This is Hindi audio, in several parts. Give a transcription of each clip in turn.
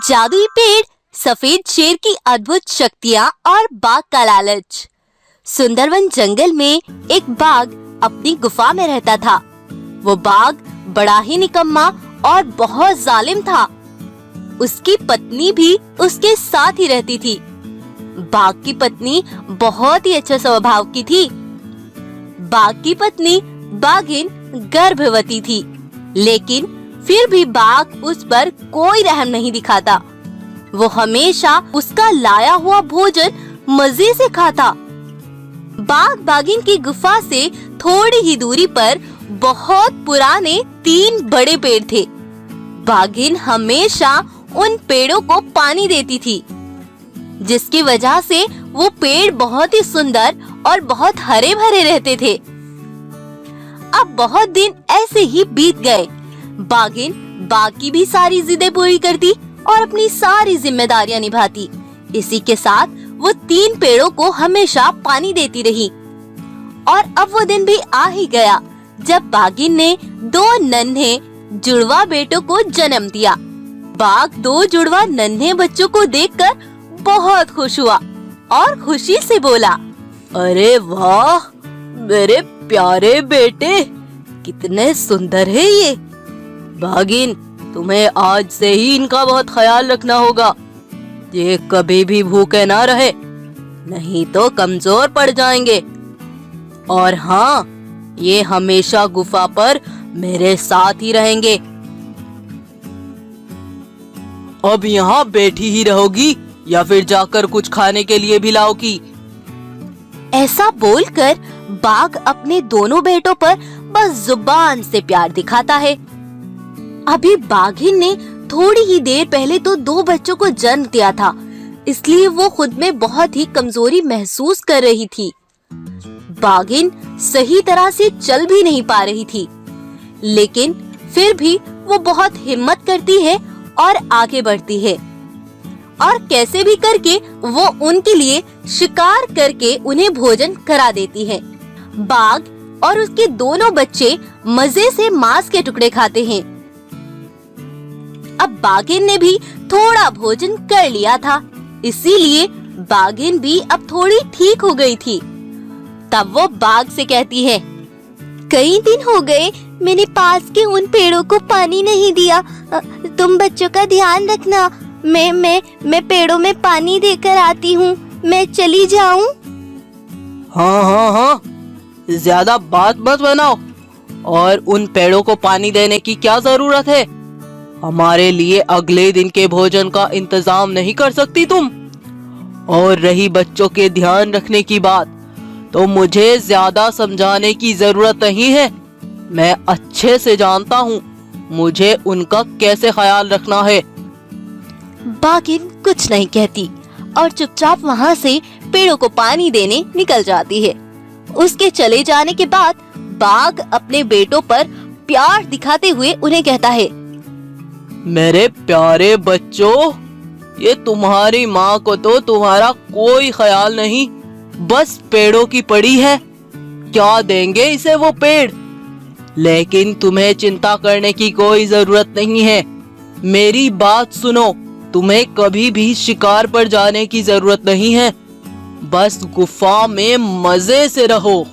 जादुई पेड़, सफेद शेर की अद्भुत शक्तियाँ और बाघ का लालच। सुंदरवन जंगल में एक बाघ अपनी गुफा में रहता था। वो बाघ बड़ा ही निकम्मा और बहुत जालिम था। उसकी पत्नी भी उसके साथ ही रहती थी। बाघ की पत्नी बहुत ही अच्छे स्वभाव की थी। बाघ की पत्नी बाघिन गर्भवती थी, लेकिन फिर भी बाघ उस पर कोई रहम नहीं दिखाता। वो हमेशा उसका लाया हुआ भोजन मजे से खाता। बाघ बाघिन की गुफा से थोड़ी ही दूरी पर बहुत पुराने 3 बड़े पेड़ थे। बाघिन हमेशा उन पेड़ों को पानी देती थी, जिसकी वजह से वो पेड़ बहुत ही सुंदर और बहुत हरे भरे रहते थे। अब बहुत दिन ऐसे ही बीत गए। बाघिन बाघ की भी सारी जिदें पूरी करती और अपनी सारी जिम्मेदारियां निभाती। इसी के साथ वो 3 पेड़ों को हमेशा पानी देती रही। और अब वो दिन भी आ ही गया जब बाघिन ने 2 नन्हे जुड़वा बेटों को जन्म दिया। बाघ 2 जुड़वा नन्हे बच्चों को देखकर बहुत खुश हुआ और खुशी से बोला, अरे वाह मेरे प्यारे बेटे, कितने सुंदर है ये। बाघिन, तुम्हें आज से ही इनका बहुत ख्याल रखना होगा। ये कभी भी भूखे ना रहे, नहीं तो कमजोर पड़ जाएंगे। और हाँ, ये हमेशा गुफा पर मेरे साथ ही रहेंगे। अब यहाँ बैठी ही रहोगी या फिर जाकर कुछ खाने के लिए भी लाओगी? ऐसा बोलकर बाघ अपने दोनों बेटों पर बस जुबान से प्यार दिखाता है। अभी बाघिन ने थोड़ी ही देर पहले तो 2 बच्चों को जन्म दिया था, इसलिए वो खुद में बहुत ही कमजोरी महसूस कर रही थी। बाघिन सही तरह से चल भी नहीं पा रही थी, लेकिन फिर भी वो बहुत हिम्मत करती है और आगे बढ़ती है। और कैसे भी करके वो उनके लिए शिकार करके उन्हें भोजन करा देती है। बाघ और उसके दोनों बच्चे मजे से मांस के टुकड़े खाते हैं। अब बाघिन ने भी थोड़ा भोजन कर लिया था, इसीलिए बाघिन भी अब थोड़ी ठीक हो गई थी। तब वो बाघ से कहती है, कई दिन हो गए मैंने पास के उन पेड़ों को पानी नहीं दिया। तुम बच्चों का ध्यान रखना। मैं पेड़ों में पानी देकर आती हूँ। मैं चली जाऊँ? हाँ, ज्यादा बात मत बनाओ। और उन पेड़ों को पानी देने की क्या जरूरत है? हमारे लिए अगले दिन के भोजन का इंतजाम नहीं कर सकती तुम? और रही बच्चों के ध्यान रखने की बात, तो मुझे ज्यादा समझाने की जरूरत नहीं है। मैं अच्छे से जानता हूँ मुझे उनका कैसे ख्याल रखना है। बाघिन कुछ नहीं कहती और चुपचाप वहाँ से पेड़ों को पानी देने निकल जाती है। उसके चले जाने के बाद बाघ अपने बेटों पर प्यार दिखाते हुए उन्हें कहता है, मेरे प्यारे बच्चों, ये तुम्हारी माँ को तो तुम्हारा कोई ख्याल नहीं, बस पेड़ों की पड़ी है। क्या देंगे इसे वो पेड़? लेकिन तुम्हें चिंता करने की कोई जरूरत नहीं है। मेरी बात सुनो, तुम्हें कभी भी शिकार पर जाने की जरूरत नहीं है। बस गुफा में मजे से रहो।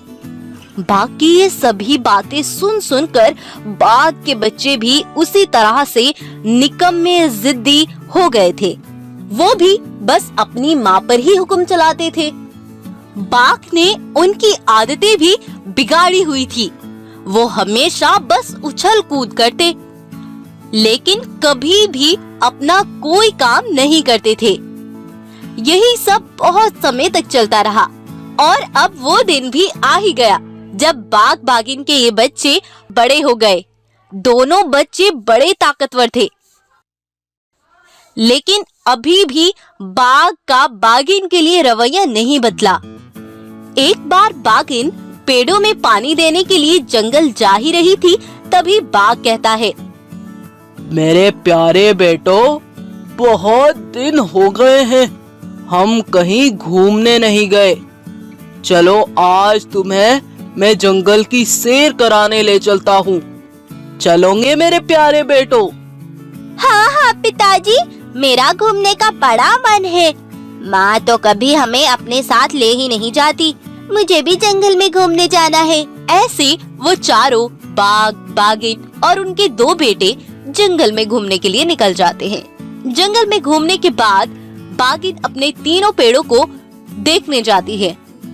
बाघ की ये सभी बातें सुन कर बाघ के बच्चे भी उसी तरह से निकम्मे जिद्दी हो गए थे। वो भी बस अपनी माँ पर ही हुक्म चलाते थे। बाघ ने उनकी आदतें भी बिगाड़ी हुई थी। वो हमेशा बस उछल कूद करते, लेकिन कभी भी अपना कोई काम नहीं करते थे। यही सब बहुत समय तक चलता रहा और अब वो दिन भी आ ही गया जब बाघ बाघिन के ये बच्चे बड़े हो गए। दोनों बच्चे बड़े ताकतवर थे, लेकिन अभी भी बाघ का बाघिन के लिए रवैया नहीं बदला। एक बार बाघिन पेड़ों में पानी देने के लिए जंगल जा ही रही थी, तभी बाघ कहता है, मेरे प्यारे बेटो, बहुत दिन हो गए हैं हम कहीं घूमने नहीं गए। चलो आज तुम्हें मैं जंगल की सैर कराने ले चलता हूँ। चलोगे मेरे प्यारे बेटो? हाँ पिताजी, मेरा घूमने का बड़ा मन है। माँ तो कभी हमें अपने साथ ले ही नहीं जाती। मुझे भी जंगल में घूमने जाना है। ऐसे वो चारों बाघ, बाघिन और उनके 2 बेटे जंगल में घूमने के लिए निकल जाते हैं। जंगल में घूमने के बाद बाघिन अपने तीनों पेड़ों को देखने जाती है